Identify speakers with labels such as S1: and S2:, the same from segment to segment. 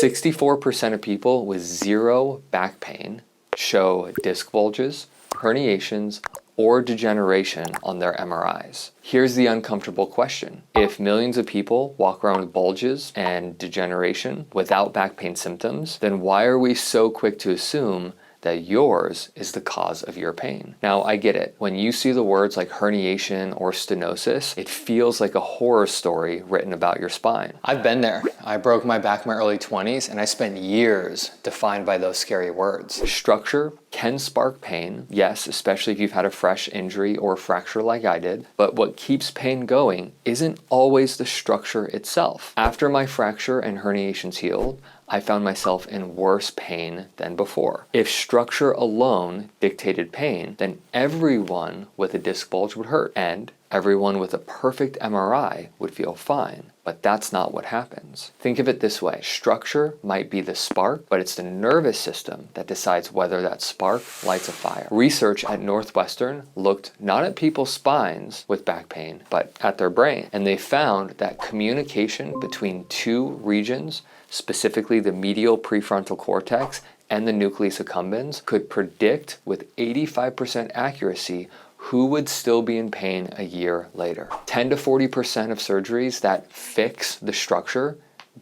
S1: 64% of people with zero back pain show disc bulges, herniations, or degeneration on their MRIs. Here's the uncomfortable question. If millions of people walk around with bulges and degeneration without back pain symptoms, then why are we so quick to assume that yours is the cause of your pain? Now, I get it. When you see the words like herniation or stenosis, it feels like a horror story written about your spine. I've been there. I broke my back in my early 20s, and I spent years defined by those scary words. Structure can spark pain, yes, especially if you've had a fresh injury or fracture like I did, but what keeps pain going isn't always the structure itself. After my fracture and herniations healed, I found myself in worse pain than before. If structure alone dictated pain, then everyone with a disc bulge would hurt, and everyone with a perfect MRI would feel fine. But that's not what happens. Think of it this way. Structure might be the spark, but it's the nervous system that decides whether that spark lights a fire. Research at Northwestern looked not at people's spines with back pain, but at their brain. And they found that communication between two regions, specifically the medial prefrontal cortex and the nucleus accumbens, could predict with 85% accuracy who would still be in pain a year later. 10 to 40% of surgeries that fix the structure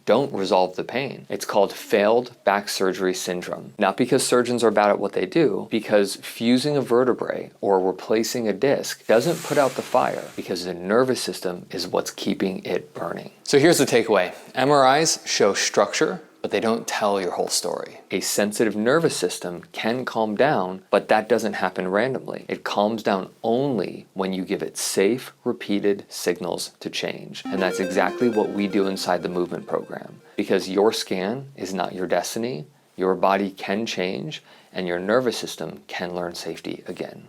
S1: don't resolve the pain. It's called failed back surgery syndrome. Not because surgeons are bad at what they do, because fusing a vertebrae or replacing a disc doesn't put out the fire, because the nervous system is what's keeping it burning. So here's the takeaway. MRIs show structure, but they don't tell your whole story. A sensitive nervous system can calm down, but that doesn't happen randomly. It calms down only when you give it safe, repeated signals to change. And that's exactly what we do inside the movement program. Because your scan is not your destiny, your body can change, and your nervous system can learn safety again.